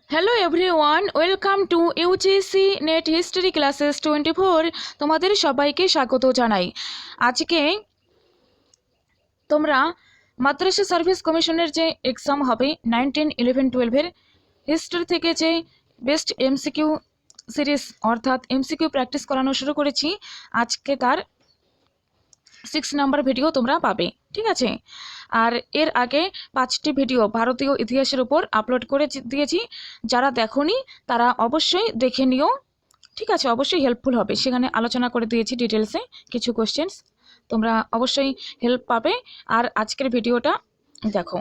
Hello everyone, welcome to UGC net history classes 24। তোমাদের সবাইকে স্বাগত জানাই। আজকে তোমরা মাদ্রাসা সার্ভিস কমিশনের যে এক্সাম হবে 9, 10, 11, 12-এর হিস্ট্রি থেকে যে বেস্ট এমসিকিউ সিরিজ অর্থাৎ এমসিকিউ প্র্যাকটিস করানো শুরু করেছি, আজকে তার 6 নাম্বার ভিডিও তোমরা পাবে। ঠিক আছে, আর এর আগে 5টি ভিডিও ভারতীয় ইতিহাসের উপর আপলোড করে দিয়েছি। যারা দেখোনি তারা অবশ্যই দেখে নিও। ঠিক আছে, অবশ্যই হেল্পফুল হবে। সেখানে আলোচনা করে দিয়েছি ডিটেলসে কিছু কোশ্চেন্স, তোমরা অবশ্যই হেল্প পাবে। আর আজকের ভিডিওটা দেখো।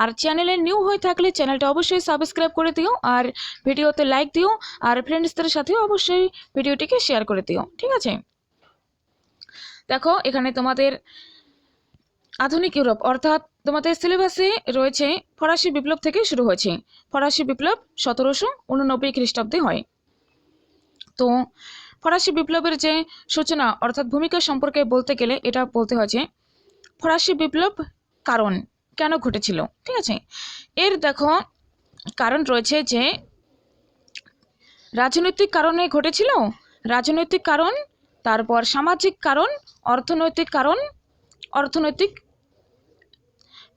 আর চ্যানেলে নিউ হয়ে থাকলে চ্যানেলটা অবশ্যই সাবস্ক্রাইব করে দিও, আর ভিডিওতে লাইক দিও, আর ফ্রেন্ডসদের সাথেও অবশ্যই ভিডিওটিকে শেয়ার করে দিও। ঠিক আছে, দেখো এখানে তোমাদের আধুনিক ইউরোপ অর্থাৎ তোমাদের সিলেবাসে রয়েছে ফরাসি বিপ্লব থেকে শুরু হয়েছে। ফরাসি বিপ্লব 1789 খ্রিস্টাব্দে হয়। তো ফরাসি বিপ্লবের যে সূচনা অর্থাৎ ভূমিকা সম্পর্কে বলতে গেলে এটা বলতে হয় যে ফরাসি বিপ্লব কারণ কেন ঘটেছিল। ঠিক আছে, এর দেখো কারণ রয়েছে যে রাজনৈতিক কারণে ঘটেছিল, রাজনৈতিক কারণ, তারপর সামাজিক কারণ, অর্থনৈতিক কারণ, অর্থনৈতিক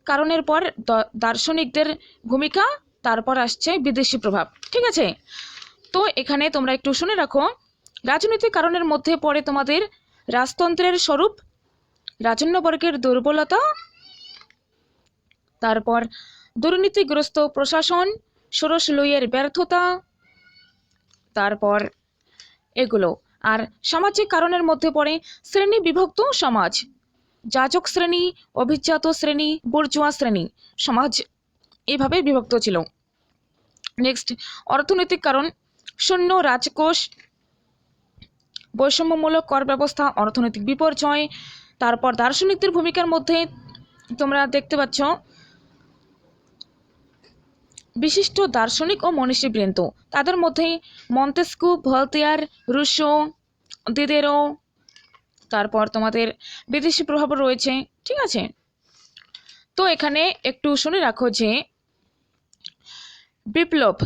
কারণের পর দার্শনিকদের ভূমিকা, তারপর আসছে বিদেশি প্রভাব। ঠিক আছে, তো এখানে তোমরা একটু শুনে রাখো। রাজনৈতিক কারণের মধ্যে পড়ে তোমাদের রাজতন্ত্রের স্বরূপ, রাজন্যবর্গের দুর্বলতা, তারপর দুর্নীতিগ্রস্ত প্রশাসন, ষোড়শ লুইয়ের ব্যর্থতা, তারপর এগুলো। আর সামাজিক কারণের মধ্যে পড়ে শ্রেণী বিভক্ত সমাজ, যাজক শ্রেণী, অভিজাত শ্রেণী, বুর্জোয়া শ্রেণী, সমাজ এইভাবে বিভক্ত ছিল। নেক্সট, অর্থনৈতিক কারণ শূন্য রাজকোষ, বৈষম্যমূলক কর ব্যবস্থা, অর্থনৈতিক বিপর্যয়। তারপর দার্শনিকদের ভূমিকার মধ্যে তোমরা দেখতে পাচ্ছ বিশিষ্ট দার্শনিক ও মনীষীবৃন্দ, তাদের মধ্যে মন্তেস্কু, ভলতেয়ার, রুশো, দিদেরো। তারপর তোমাদের বিদেশি প্রভাব রয়েছে। ঠিক আছে, তো এখানে একটু শুনে রাখো যে বিপ্লব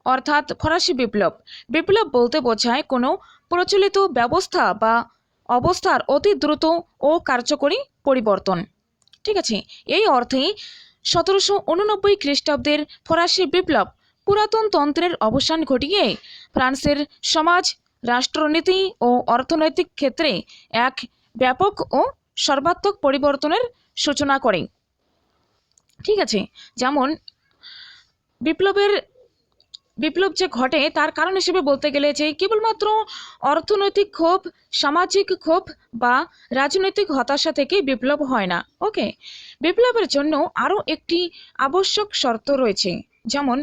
অর্থাৎ ফরাসি বিপ্লব, বিপ্লব বলতে বোঝায় কোনো প্রচলিত ব্যবস্থা বা অবস্থার অতি দ্রুত ও কার্যকরী পরিবর্তন। ঠিক আছে, এই অর্থেই 1789 খ্রিস্টাব্দের ফরাসি বিপ্লব পুরাতন তন্ত্রের অবসান ঘটিয়ে ফ্রান্সের সমাজ, রাষ্ট্রনীতি ও অর্থনৈতিক ক্ষেত্রে এক ব্যাপক ও সর্বাত্মক পরিবর্তনের সূচনা করে। ঠিক আছে, যেমন বিপ্লব যে ঘটে তার কারণ হিসেবে বলতে গেলে যে কেবলমাত্র অর্থনৈতিক ক্ষোভ, সামাজিক ক্ষোভ বা রাজনৈতিক হতাশা থেকে বিপ্লব হয় না। ওকে, বিপ্লবের জন্য আরও একটি আবশ্যক শর্ত রয়েছে, যেমন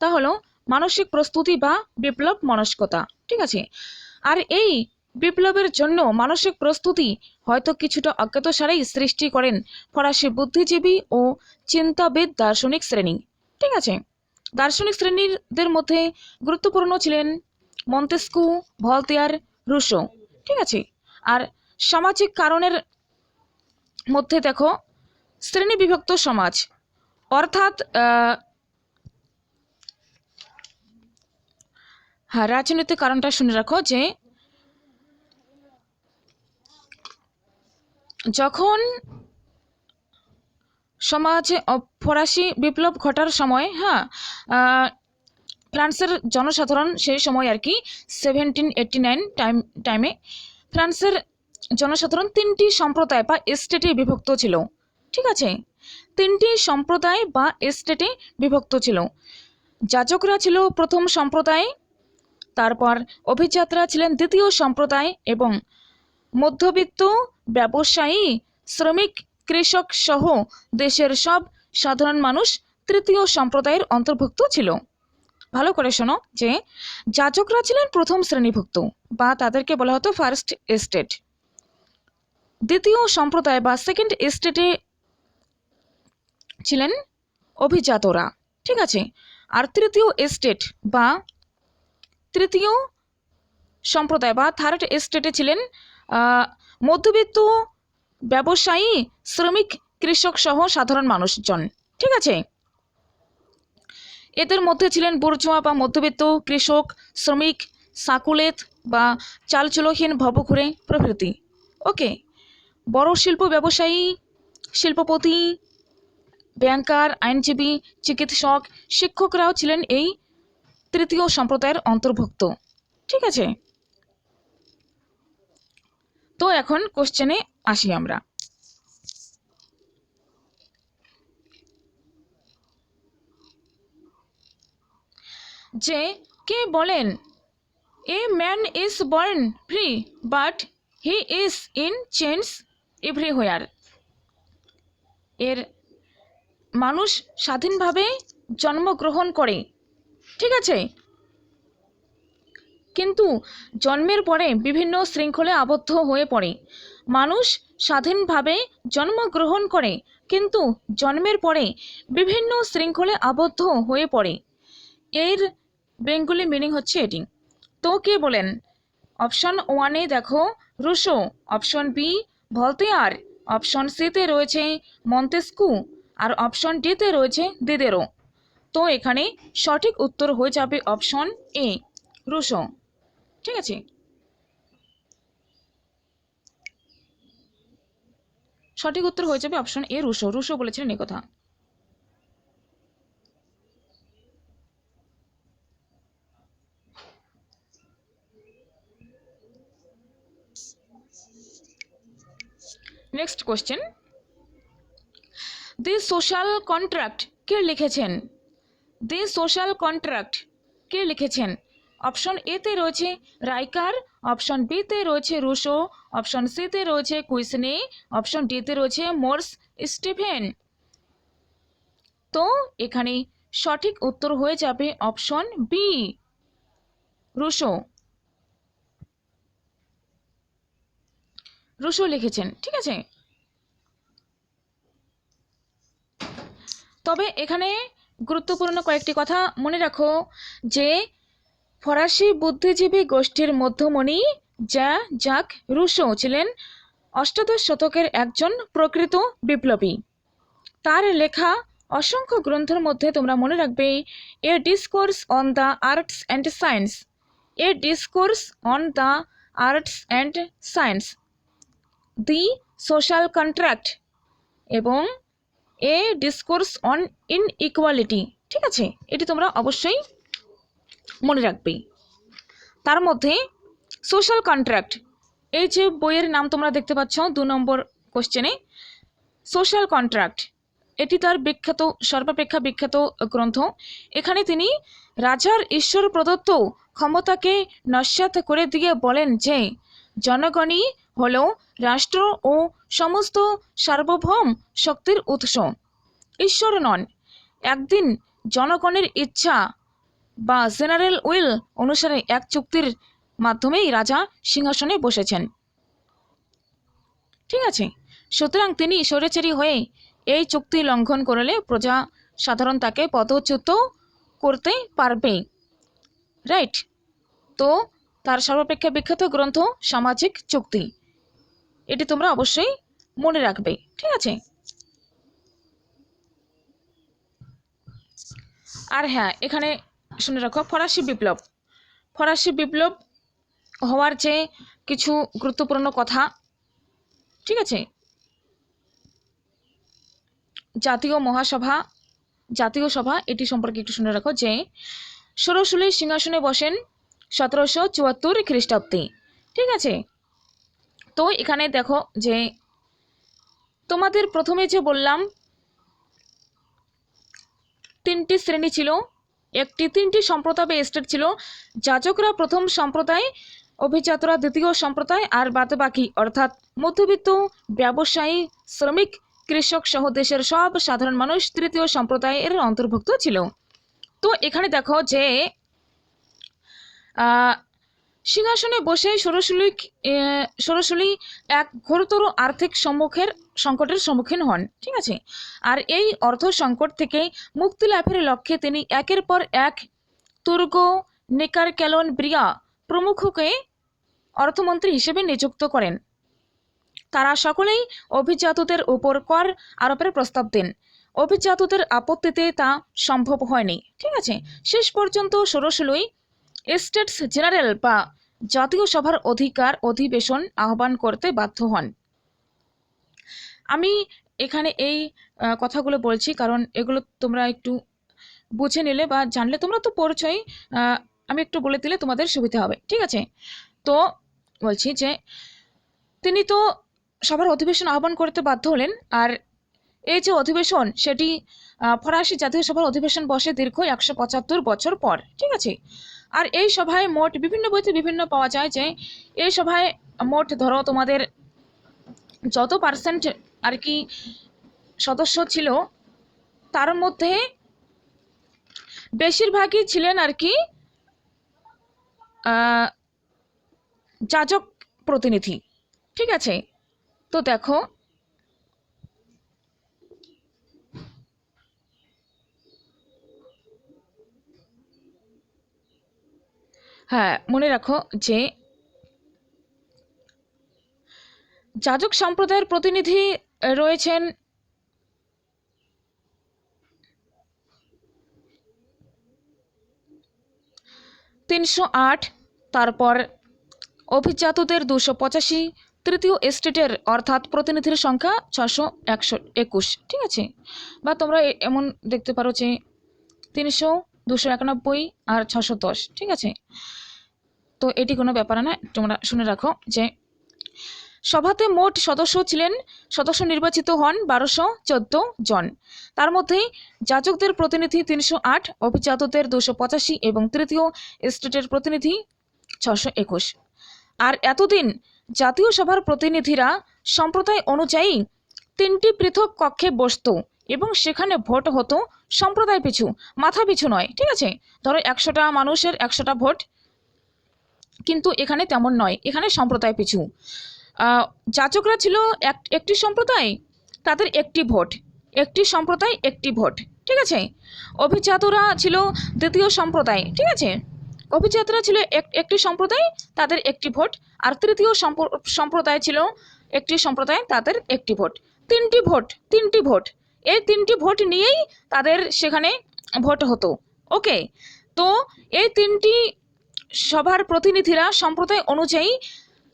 তা হলো মানসিক প্রস্তুতি বা বিপ্লব মনস্কতা। ঠিক আছে, আর এই বিপ্লবের জন্য মানসিক প্রস্তুতি হয়তো কিছুটা অজ্ঞাতসারেই সৃষ্টি করেন ফরাসি বুদ্ধিজীবী ও চিন্তাবিদ দার্শনিক শ্রেণী। ঠিক আছে, দার্শনিক শ্রেণীদের মধ্যে গুরুত্বপূর্ণ ছিলেন মন্তেস্কু, ভলতেয়ার, রুশো। ঠিক আছে, আর সামাজিক কারণের মধ্যে দেখো শ্রেণী বিভক্ত সমাজ অর্থাৎ হ্যাঁ, রাজনৈতিক কারণটা শুনে রাখো যে যখন সমাজে ফরাসি বিপ্লব ঘটার সময়, হ্যাঁ, ফ্রান্সের জনসাধারণ সেই সময় আর কি 1789 টাইমে ফ্রান্সের জনসাধারণ 3টি সম্প্রদায় বা এস্টেটে বিভক্ত ছিল। ঠিক আছে, 3টি সম্প্রদায় বা এস্টেটে বিভক্ত ছিল। যাজকরা ছিল প্রথম সম্প্রদায়, তারপর অভিজাতরা ছিলেন দ্বিতীয় সম্প্রদায়, এবং মধ্যবিত্ত, ব্যবসায়ী, শ্রমিক, কৃষক সহ দেশের সব সাধারণ মানুষ তৃতীয় সম্প্রদায়ের অন্তর্ভুক্ত ছিল। ভালো করে শোনো যে যাজকরা ছিলেন প্রথম শ্রেণীভুক্ত বা তাদেরকে বলা হতো ফার্স্ট এস্টেট। দ্বিতীয় সম্প্রদায় বা সেকেন্ড এস্টেটে ছিলেন অভিজাতরা। ঠিক আছে, আর তৃতীয় এস্টেট বা তৃতীয় সম্প্রদায় বা থার্ড এস্টেটে ছিলেন মধ্যবিত্ত, ব্যবসায়ী, শ্রমিক, কৃষক সহ সাধারণ মানুষজন। ঠিক আছে, এদের মধ্যে ছিলেন বুর্জোয়া বা মধ্যবিত্ত, কৃষক, শ্রমিক, সাকুলেত বা চালচুলোহীন ভবঘুরে প্রভৃতি। ওকে, বড় শিল্প ব্যবসায়ী, শিল্পপতি, ব্যাংকার, আইনজীবী, চিকিৎসক, শিক্ষকরাও ছিলেন এই তৃতীয় সম্প্রদায়ের অন্তর্ভুক্ত। ঠিক আছে, তো এখন কোশ্চেনে আসি আমরা। যে কে বলেন a man is born free but he is in change everywhere. এর মানুষ স্বাধীনভাবে জন্মগ্রহণ করে, ঠিক আছে, কিন্তু জন্মের পরে বিভিন্ন শৃঙ্খলে আবদ্ধ হয়ে পড়ে। মানুষ স্বাধীনভাবে জন্মগ্রহণ করে কিন্তু জন্মের পরে বিভিন্ন শৃঙ্খলে আবদ্ধ হয়ে পড়ে। এর বেঙ্গলি মিনিং হচ্ছে এটি। তো কে বলেন? অপশন ওয়ানে দেখো Rousseau, option B Voltaire, option সিতে রয়েছে মন্তেস্কু আর অপশন ডিতে রয়েছে দিদেরো। তো এখানে সঠিক উত্তর হয়ে যাবে অপশন এ রুশো। ঠিক আছে, সঠিক উত্তর হয়ে যাবে অপশন এ রুশো। রুশো বলেছিলেন এই কথা। Next question, the social contract কে লিখেছেন? দি সোশ্যাল কন্ট্রাক্ট কে লিখেছেন? অপশন এতে রয়েছে রাইকার, অপশন বিতে রয়েছে রুশো, অপশন সিতে রয়েছে কুইসনে, অপশন ডিতে রয়েছে মোর্স স্টিফেন। তো এখানে সঠিক উত্তর হয়ে যাবে অপশন বি রুশো। রুশো লিখেছেন। ঠিক আছে, তবে এখানে গুরুত্বপূর্ণ কয়েকটি কথা মনে রাখো যে ফরাসি বুদ্ধিজীবী গোষ্ঠীর মধ্যমণি জ্যাক রুশো ছিলেন অষ্টাদশ শতকের একজন প্রকৃত বিপ্লবী। তার লেখা অসংখ্য গ্রন্থের মধ্যে তোমরা মনে রাখবে a discourse on the arts and science, a discourse on the arts and science, the social contract এবং এ ডিসকোর্স অন ইনইকুয়ালিটি। ঠিক আছে, এটি তোমরা অবশ্যই মনে রাখবে। তার মধ্যে সোশ্যাল কন্ট্রাক্ট, এই যে বইয়ের নাম তোমরা দেখতে পাচ্ছ 2 নম্বর কোশ্চেনে, সোশ্যাল কন্ট্রাক্ট, এটি তার বিখ্যাত, সর্বাপেক্ষা বিখ্যাত গ্রন্থ। এখানে তিনি রাজার ঈশ্বর প্রদত্ত ক্ষমতাকে নস্যাৎ করে দিয়ে বলেন যে জনগণই হল রাষ্ট্র ও সমস্ত সার্বভৌম শক্তির উৎস, ঈশ্বর নন। একদিন জনগণের ইচ্ছা বা জেনারেল উইল অনুসারে এক চুক্তির মাধ্যমেই রাজা সিংহাসনে বসেছেন। ঠিক আছে, সুতরাং তিনি স্বৈরাচারী হয়ে এই চুক্তি লঙ্ঘন করলে প্রজা সাধারণ তাকে পদচ্যুত করতে পারবে। রাইট, তো তার সর্বাপেক্ষা বিখ্যাত গ্রন্থ সামাজিক চুক্তি, এটি তোমরা অবশ্যই মনে রাখবে। ঠিক আছে, আর হ্যাঁ এখানে শুনে রাখো ফরাসি বিপ্লব, ফরাসি বিপ্লব হওয়ার যে কিছু গুরুত্বপূর্ণ কথা। ঠিক আছে, জাতীয় মহাসভা, জাতীয় সভা, এটি সম্পর্কে একটু শুনে রাখো যে ষোড়শুলি সিংহাসনে বসেন 1774 খ্রিস্টাব্দে। ঠিক আছে, তো এখানে দেখো যে তোমাদের প্রথমে যে বললাম 3টি শ্রেণী ছিল, তিনটি সম্প্রদায় বা স্টেট ছিল। যাজকরা প্রথম সম্প্রদায়, অভিজাতরা দ্বিতীয় সম্প্রদায়, আর বাদবাকি অর্থাৎ মধ্যবিত্ত, ব্যবসায়ী, শ্রমিক, কৃষক সহ দেশের সব সাধারণ মানুষ তৃতীয় সম্প্রদায়ের অন্তর্ভুক্ত ছিল। তো এখানে দেখো যে সিংহাসনে বসে ষোড়শুলি এক ঘোরতর আর্থিক সংকটের সম্মুখীন হন। ঠিক আছে, আর এই অর্থ সংকট থেকে মুক্তি লাভের লক্ষ্যে তিনি একের পর এক তুর্গ, নেকার, ক্যালন, ব্রিয়া প্রমুখকে অর্থমন্ত্রী হিসেবে নিযুক্ত করেন। তারা সকলেই অভিজাতদের উপর কর আরোপের প্রস্তাব দেন। অভিজাতদের আপত্তিতে তা সম্ভব হয়নি। ঠিক আছে, শেষ পর্যন্ত 1616 স্টেটস জেনারেল বা জাতীয় সভার অধিবেশন আহ্বান করতে বাধ্য হন। আমি এখানে এই কথাগুলো বলছি কারণ এগুলো তোমরা একটু বুঝে নিলে বা জানলে, তোমরা তো পড়ছই, আমি একটু বলে দিলে তোমাদের সুবিধা হবে। ঠিক আছে, তো বলছি যে তিনি তো সভার অধিবেশন আহ্বান করতে বাধ্য হলেন। আর এই যে অধিবেশন, সেটি ফরাসি জাতীয় সভার অধিবেশন বসে দীর্ঘ 175 বছর পর। ঠিক আছে, আর এই সভায় মোট, বিভিন্ন বইতে বিভিন্ন পাওয়া যায় যে এই সভায় মোট ধরো তোমাদের যত পার্সেন্ট আর কি সদস্য ছিল, তার মধ্যে বেশিরভাগই ছিলেন আর কি যাজক প্রতিনিধি। ঠিক আছে, তো দেখো হ্যাঁ, মনে রাখো যে যাজক সম্প্রদায়ের প্রতিনিধি রয়েছেন 308, তারপর অভিজাতদের 285, তৃতীয় স্টেটের অর্থাৎ প্রতিনিধির সংখ্যা 621। ঠিক আছে, বা তোমরা এমন দেখতে পারো যে 300, 291 আর 610। ঠিক আছে, তো এটি কোনো ব্যাপার না, তোমরা শুনে রাখো যে সভাতে মোট সদস্য নির্বাচিত হন 1214 জন। তার মধ্যে যাজকদের প্রতিনিধি 308, অভিজাতদের 285 এবং তৃতীয় স্টেটের প্রতিনিধি 621। আর এতদিন জাতীয় সভার প্রতিনিধিরা সম্প্রদায় অনুযায়ী 3টি পৃথক কক্ষে বসত এবং সেখানে ভোট হতো সম্প্রদায় পিছু, মাথা পিছু নয়। ঠিক আছে, ধরো 100টা মানুষের 100টা ভোট, কিন্তু এখানে তেমন নয়, এখানে সম্প্রদায় পিছু। যাজকরা ছিল একটি সম্প্রদায়, তাদের একটি ভোট, একটি সম্প্রদায় একটি ভোট। ঠিক আছে, অভিজাতরা ছিল দ্বিতীয় সম্প্রদায়। ঠিক আছে, অভিজাতরা ছিল একটি সম্প্রদায়, তাদের একটি ভোট। আর তৃতীয় সম্প্রদায় ছিল একটি সম্প্রদায়, তাদের একটি ভোট। তিনটি ভোট, এই 3টি ভোট নিয়েই তাদের সেখানে ভোট হতো। ওকে, তো এই 3টি সভার প্রতিনিধিরা সম্প্রদায় অনুযায়ী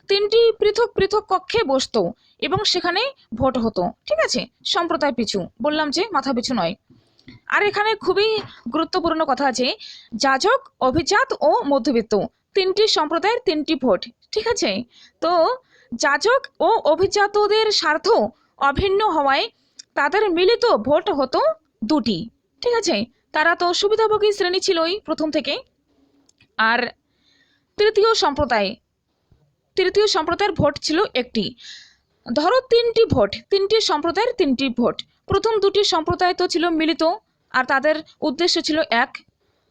3টি পৃথক পৃথক কক্ষে বসতো এবং সেখানে ভোট হতো। ঠিক আছে, সম্প্রদায় পিছু, বললাম যে মাথা পিছু নয়। আর এখানে খুবই গুরুত্বপূর্ণ কথা আছে, যাজক, অভিজাত ও মধ্যবিত্ত 3টি সম্প্রদায়ের 3টি ভোট। ঠিক আছে, তো যাজক ও অভিজাতদের স্বার্থ অভিন্ন হওয়ায় তাদের মিলিত ভোট হতো 2টি। ঠিক আছে, তারা তো সুবিধাভোগী শ্রেণী ছিলই প্রথম থেকে। আর তৃতীয় সম্প্রদায়ের ভোট ছিল একটি। ধরো 3টি ভোট, 3টি সম্প্রদায়ের 3টি ভোট। প্রথম 2টি সম্প্রদায় তো ছিল মিলিত, আর তাদের উদ্দেশ্য ছিল এক,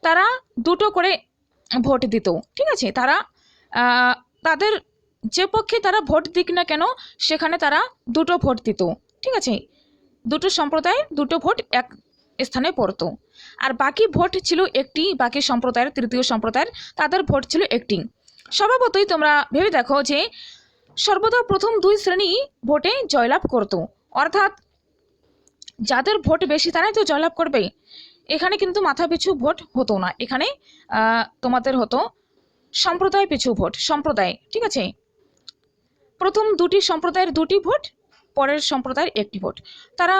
তারা 2টো করে ভোট দিত। ঠিক আছে, তারা তাদের যে পক্ষে তারা ভোট দিক না কেন, সেখানে তারা 2টো ভোট দিত। ঠিক আছে, 2টো সম্প্রদায়ের 2টো ভোট এক স্থানে পড়তো। আর বাকি ভোট ছিল একটি, বাকি সম্প্রদায়ের, তৃতীয় সম্প্রদায়ের, তাদের ভোট ছিল একটি। স্বভাবতই তোমরা ভেবে দেখো যে সর্বদা প্রথম 2 শ্রেণী ভোটে জয়লাভ করত, অর্থাৎ যাদের ভোট বেশি তারাই তো জয়লাভ করবে। এখানে কিন্তু মাথা পিছু ভোট হতো না, এখানে তোমাদের হতো সম্প্রদায় পিছু ভোট, সম্প্রদায়। ঠিক আছে, প্রথম 2টি সম্প্রদায়ের 2টি ভোট, পরের সম্প্রদায়ের 1টি ভোট, তারা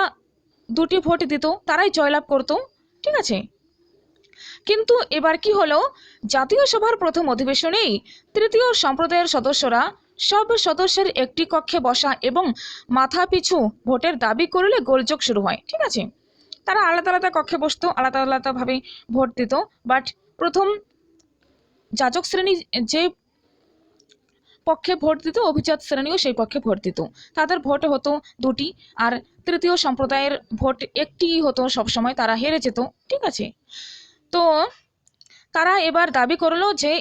2টি ভোট দিত, তারাই জয়লাভ করত। ঠিক আছে, কিন্তু এবার কি হলো, জাতীয় সভার প্রথম অধিবেশনেই তৃতীয় সম্প্রদায়ের সদস্যরা সব সদস্যের একটি কক্ষে বসা এবং মাথা পিছু ভোটের দাবি করলে গোলযোগ শুরু হয়। ঠিক আছে, তারা আলাদা আলাদা কক্ষে বসতো, আলাদা আলাদাভাবে ভোট দিত। বাট প্রথম যাজক শ্রেণী যে পক্ষে ভোট দিত, অভিজাত শ্রেণীও সেই পক্ষে ভোট দিত, তাদের ভোট হতো 2টি। আর তৃতীয় সম্প্রদায়ের ভোট একটি হতো সবসময়, তারা হেরে যেত। ঠিক আছে, তো তারা এবার দাবি করলো যে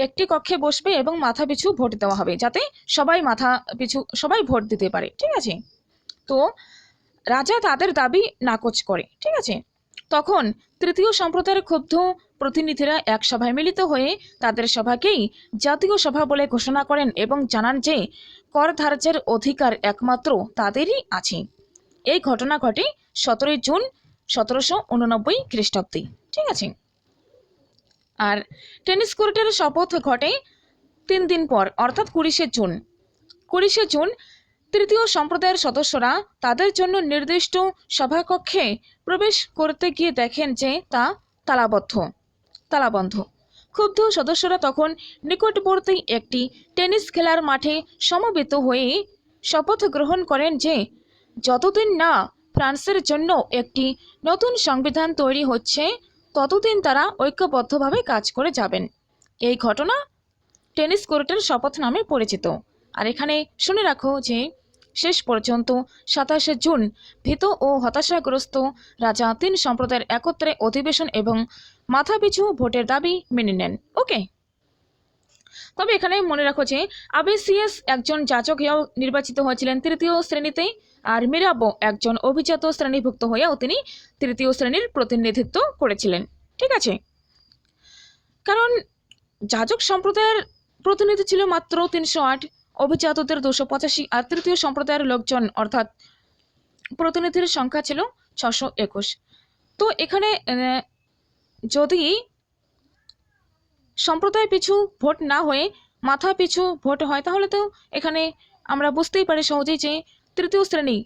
একটি কক্ষে বসবে এবং মাথা পিছু ভোট দেওয়া হবে, যাতে সবাই ভোট দিতে পারে। ঠিক আছে, তো রাজা তাদের দাবি নাকচ করে। ঠিক আছে, তখন তৃতীয় সম্প্রদায়ের ক্ষুব্ধ প্রতিনিধিরা এক সভায় মিলিত হয়ে তাদের সভাকেই জাতীয় সভা বলে ঘোষণা করেন এবং জানান যে কর ধার্যের অধিকার একমাত্র তাদেরই আছে। এই ঘটনা ঘটে 17 জুন 1789 খ্রিস্টাব্দে। ঠিক আছে। আর টেনিস কোর্টের শপথ ঘটে 3 দিন পর, অর্থাৎ 20শে জুন। 20শে জুন তৃতীয় সম্প্রদায়ের সদস্যরা তাদের জন্য নির্দিষ্ট সভাকক্ষে প্রবেশ করতে গিয়ে দেখেন যে তা তালাবন্ধ। ক্ষুব্ধ সদস্যরা তখন নিকটবর্তী একটি টেনিস খেলার মাঠে সমবেত হয়ে শপথ গ্রহণ করেন যে যতদিন না ফ্রান্সের জন্য একটি নতুন সংবিধান তৈরি হচ্ছে ততদিন তারা ঐক্যবদ্ধভাবে কাজ করে যাবেন। এই ঘটনা টেনিস কোর্টের শপথ নামে পরিচিত। আর এখানে শুনে রাখো যে শেষ পর্যন্ত 27শে জুন ভীত ও হতাশাগ্রস্ত রাজা 3 সম্প্রদায়ের একত্রে অধিবেশন এবং মাথাপিছু ভোটের দাবি মেনে নেন। ওকে, তবে এখানে মনে রাখো যে আবেসিয়াস একজন যাজক হয়েও নির্বাচিত হয়েছিলেন 3য় শ্রেণীতে, আর মিরাবো একজন অভিজাত শ্রেণীভুক্ত হয়েও তিনি 3য় শ্রেণীর প্রতিনিধিত্ব করেছিলেন। ঠিক আছে, কারণ যাজক সম্প্রদায়ের প্রতিনিধি ছিল মাত্র 308, অভিজাতদের 285, আর 3য় সম্প্রদায়ের লোকজন অর্থাৎ প্রতিনিধির সংখ্যা ছিল 621। তো এখানে যদি সম্প্রদায় পিছু ভোট না হয়ে মাথা পিছু ভোট হয় তাহলে তো এখানে আমরা বুঝতেই পারি সহজেই যে 3য় শ্রেণী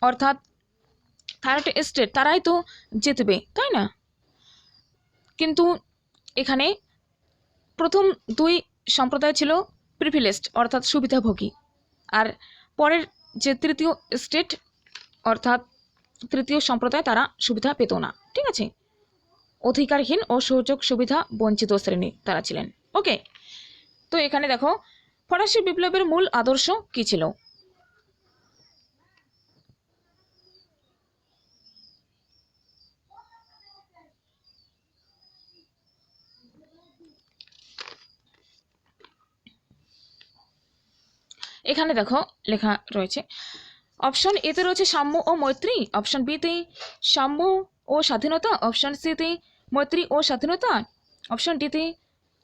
অর্থাৎ থার্ড এস্টেট তারাই তো জিতবে, তাই না? কিন্তু এখানে প্রথম 2 সম্প্রদায় ছিল প্রিভিলেজড অর্থাৎ সুবিধাভোগী, আর পরের যে 3য় স্টেট অর্থাৎ 3য় সম্প্রদায় তারা সুবিধা পেত না। ঠিক আছে, অধিকারহীন ও সুযোগ সুবিধা বঞ্চিত শ্রেণী তারা ছিলেন। ওকে, তো এখানে দেখো ফরাসি বিপ্লবের মূল আদর্শ কি ছিল? এখানে দেখো লেখা রয়েছে, অপশন এতে রয়েছে সাম্য ও মৈত্রী, অপশন বিতে সাম্য ও স্বাধীনতা, অপশন সিতে মৈত্রী ও স্বাধীনতা, অপশন ডিতে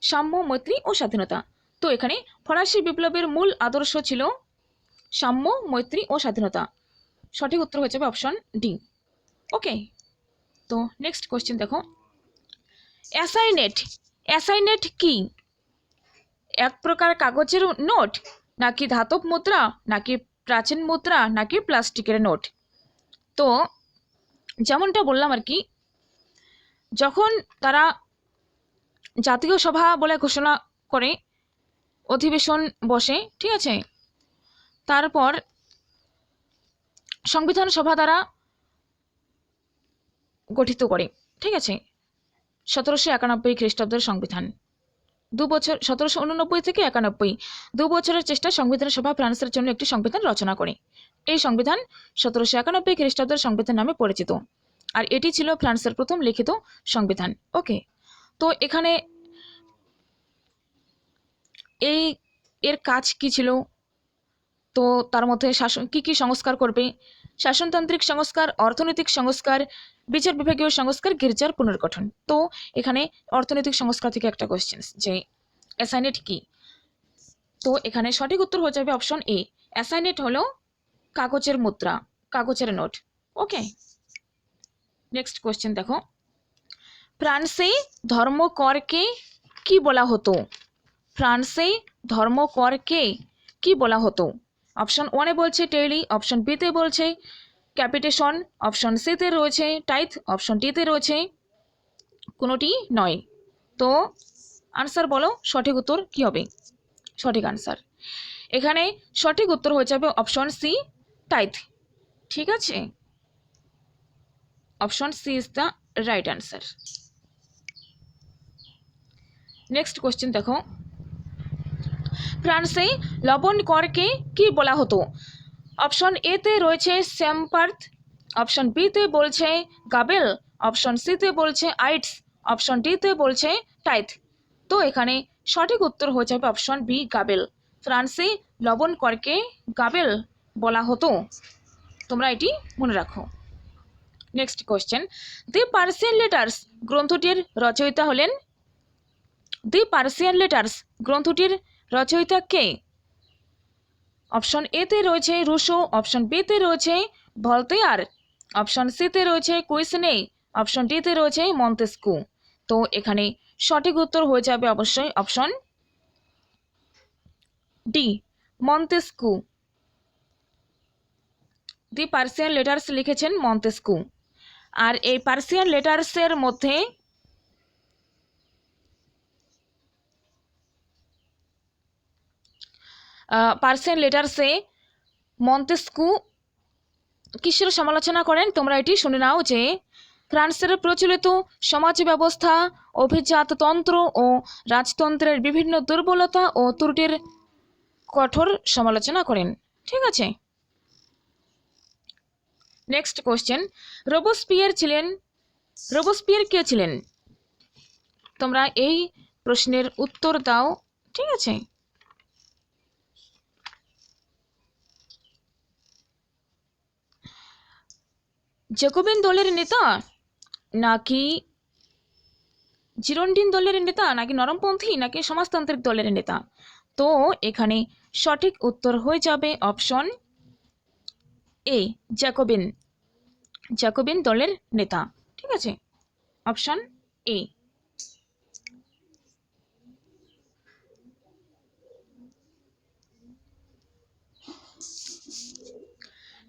সাম্য মৈত্রী ও স্বাধীনতা। তো এখানে ফরাসি বিপ্লবের মূল আদর্শ ছিল সাম্য মৈত্রী ও স্বাধীনতা। সঠিক উত্তর হয়ে যাবে অপশন ডি। ওকে, তো নেক্সট কোশ্চেন দেখো, অ্যাসাইনেট কি? এক প্রকার কাগজের নোট, নাকি ধাতব মুদ্রা, নাকি প্রাচীন মুদ্রা, নাকি প্লাস্টিকের নোট? তো যেমনটা বললাম আর কি, যখন তারা জাতীয় সভা বলে ঘোষণা করে অধিবেশন বসে, ঠিক আছে, তারপর সংবিধান সভা দ্বারা গঠিত করে। ঠিক আছে, 1791 খ্রিস্টাব্দের সংবিধান। 2 বছর 1789 থেকে 91 2 বছরের চেষ্টা সংবিধান সভা ফ্রান্সের জন্য একটি সংবিধান রচনা করে। এই সংবিধান 1791 খ্রিস্টাব্দের সংবিধান নামে পরিচিত, আর এটি ছিল ফ্রান্সের প্রথম লিখিত সংবিধান। ওকে, তো এখানে এর কাজ কি ছিল? তো তার মধ্যে শাসন কি সংস্কার করবে? শাসনতান্ত্রিক সংস্কার, অর্থনৈতিক সংস্কার, বিচার বিভাগীয় সংস্কার, গির্জার পুনর্গঠন। তো এখানে অর্থনৈতিক সংস্কার থেকে একটা কোশ্চেন যে অ্যাসাইনেট কি? তো এখানে সঠিক উত্তর হয়ে যাবে অপশন এ। অ্যাসাইনেট হলো কাগজের মুদ্রা, কাগজের নোট। ওকে, নেক্সট কোশ্চেন দেখো, ফ্রান্সে ধর্মকরকে কি বলা হতো? ফ্রান্সে ধর্মকরকে কি বলা হতো? অপশন 1 বলছে টেইলি, অপশন বিতে বলছে ক্যাপিটেশন, অপশন সিতে রয়েছে টাইথ, অপশন ডিতে রয়েছে কোনোটি নয়। তো আনসার বলো, সঠিক উত্তর কি হবে? সঠিক আনসার এখানে সঠিক উত্তর হয়ে যাবে অপশন সি, টাইথ। ঠিক আছে, option C is the right answer. Next question দেখো, ফ্রান্সে লবণ করকে কি বলা হতো? অপশন এতে রয়েছে স্যাম্পার্থ, অপশন বিতে বলছে গাবেল, অপশন সিতে বলছে আইটস, অপশন ডিতে বলছে টাইথ। তো এখানে সঠিক উত্তর হয়ে যাবে অপশন বি, গাবেল। ফ্রান্সে লবণ করকে গাবেল বলা হতো, তোমরা এটি মনে রাখো। Next question, the Persian letters গ্রন্থটির রচয়িতা হলেন? দি পার্সিয়ান লেটার্স গ্রন্থটির রচয়িতা কে? অপশন এতে রয়েছে রুশো, অপশন বিতে রয়েছে ভলতেয়ার, অপশন সিতে রয়েছে কুইসনে, অপশন ডিতে রয়েছে মন্তেস্কু। তো এখানে সঠিক উত্তর হয়ে যাবে অবশ্যই অপশন ডি, মন্তেস্কু। দি পার্সিয়ান লেটার্স লিখেছেন মন্তেস্কু। আর এই পার্সিয়ান লেটার্সের মধ্যে পার্সিয়ান লেটার্সে মন্তেস্কু কিসের সমালোচনা করেন তোমরা এটি শুনে নাও যে ফ্রান্সের প্রচলিত সমাজ ব্যবস্থা, অভিজাততন্ত্র ও রাজতন্ত্রের বিভিন্ন দুর্বলতা ও ত্রুটির কঠোর সমালোচনা করেন। ঠিক আছে, নেক্সট কোশ্চেন, রোবসপিয়ার কে ছিলেন? তোমরা এই প্রশ্নের উত্তর দাও। ঠিক আছে, জ্যাকোবিন দলের নেতা, নাকি জিরোন্ডিন দলের নেতা, নাকি নরমপন্থী, নাকি সমাজতান্ত্রিক দলের নেতা? তো এখানে সঠিক উত্তর হয়ে যাবে অপশন এ, জ্যাকোবিন দলের নেতা। ঠিক আছে, অপশন এ।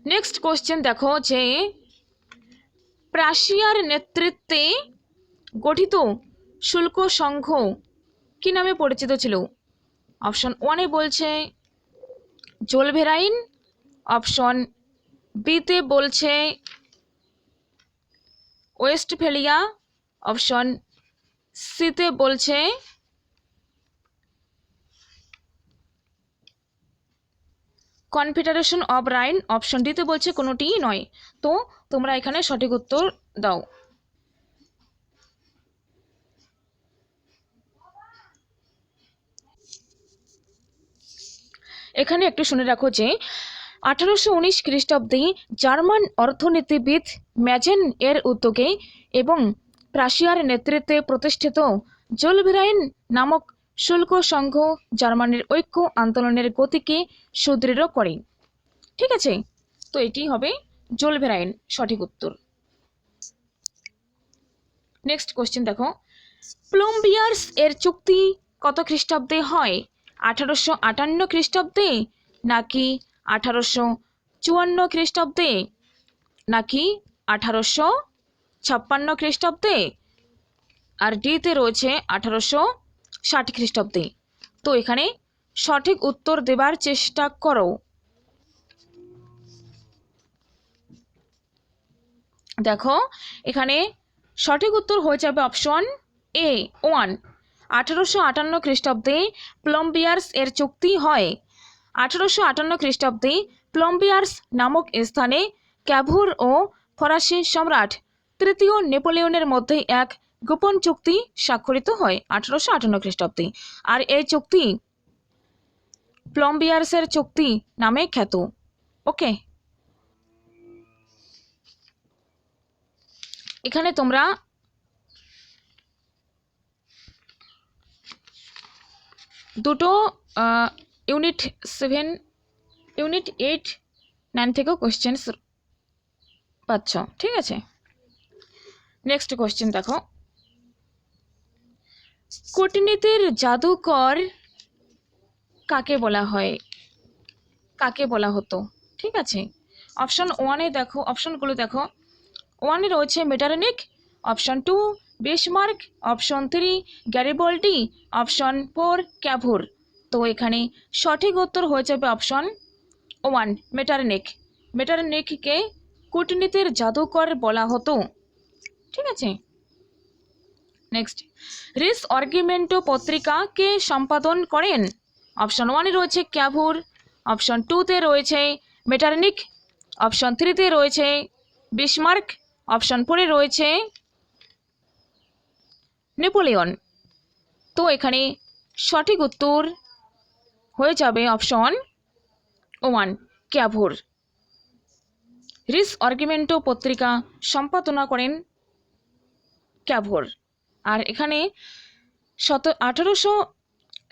নেক্সট কোশ্চেন দেখো যে প্রাশিয়ার নেতৃত্বে গঠিত শুল্ক সংঘ কি নামে পরিচিত ছিল? অপশন ওয়ানে বলছে জোলভেরাইন, অপশন বিতে বলছে ওয়েস্টফেলিয়া, অপশন সিতে বলছে কনফেডারেশন অব রাইন, অপশন ডিতে বলছে কোনোটিই নয়। তো তোমরা এখানে সঠিক উত্তর দাও। এখানে একটু শুনে রাখো যে 1819 খ্রিস্টাব্দে জার্মান অর্থনীতিবিদ ম্যাজেন এর উদ্যোগে এবং প্রাশিয়ার নেতৃত্বে প্রতিষ্ঠিত জোলভেরাইন নামক শুল্ক সংঘ জার্মানির ঐক্য আন্দোলনের গতিকে সুদৃঢ় করে। ঠিক আছে, তো এটি হবে জোলভেরাইন সঠিক উত্তর। নেক্সট কোশ্চেন দেখো, প্লম্বিয়ার্স এর চুক্তি কত খ্রিস্টাব্দে হয়? 1858 খ্রিস্টাব্দে, নাকি 1854 খ্রিস্টাব্দে, নাকি 1856 খ্রিস্টাব্দে, আর ডিতে রয়েছে 1860 খ্রিস্টাব্দে। তো এখানে সঠিক উত্তর দেবার চেষ্টা করো। দেখো এখানে সঠিক উত্তর হয়ে যাবে অপশন এ, 1। 1858 খ্রিস্টাব্দে প্লম্বিয়ার্স এর চুক্তি হয়। 1858 খ্রিস্টাব্দে প্লম্বিয়ার্স নামক স্থানে ক্যাভুর ও ফরাসি সম্রাট তৃতীয় নেপোলিয়নের মধ্যে এক গোপন চুক্তি স্বাক্ষরিত হয় 1858 খ্রিস্টাব্দে। আর এই চুক্তি প্লম্বিয়ার্সের চুক্তি নামে খ্যাত। ওকে, এখানে তোমরা দুটো ইউনিট 7, ইউনিট 8, 9 থেকেও কোশ্চেন পাচ্ছ। ঠিক আছে, নেক্সট কোশ্চেন দেখো, কূটনীতির জাদুকর কাকে বলা হয়, কাকে বলা হতো? ঠিক আছে, অপশন ওয়ানে দেখো, অপশনগুলো দেখো। ওয়ানে রয়েছে Metternich, option 2 Bismarck, option 3 Garibaldi, option 4 Cavour. তো এখানে সঠিক উত্তর হয়ে যাবে অপশন 1 মেটারনিক। মেটারনিককে কূটনীতির জাদুকর বলা হতো। ঠিক আছে, নেক্সট, রিস আর্গুমেন্টো পত্রিকা কে সম্পাদন করেন? অপশন 1-এ রয়েছে ক্যাভুর, অপশন 2-তে রয়েছে মেটারনিক, অপশন 3-তে রয়েছে বিসমার্ক, অপশন 4-এ রয়েছে নেপোলিয়ন। তো এখানে সঠিক উত্তর হয়ে যাবে অপশন 1 ক্যাভুর। রিস আর্গুমেন্টো পত্রিকা সম্পাদনা করেন ক্যাভুর। আর এখানে 1800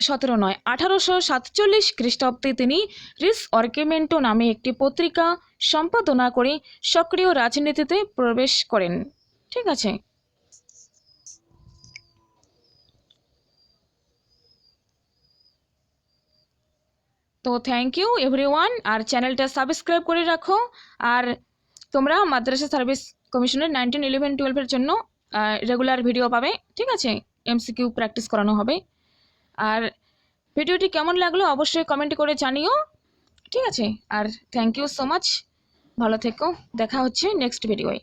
17 নয় 1847 খ্রিস্টাব্দে তিনি রিস অর্কিমেন্টো নামে একটি পত্রিকা সম্পাদনা করে সক্রিয় রাজনীতিতে প্রবেশ করেন। ঠিক আছে। তো থ্যাংক ইউ এভরিওয়ান, আর চ্যানেলটা সাবস্ক্রাইব করে রাখো। আর তোমরা মাদ্রাসা সার্ভিস কমিশনের 19, 11, 12-এর জন্য রেগুলার ভিডিও পাবে। ঠিক আছে, এমসিকিউ প্র্যাকটিস করানো হবে। আর ভিডিওটি কেমন লাগলো অবশ্যই কমেন্ট করে জানিও। ঠিক আছে, আর থ্যাংক ইউ সো মাচ, ভালো থেকো, দেখা হচ্ছে নেক্সট ভিডিওয়ে।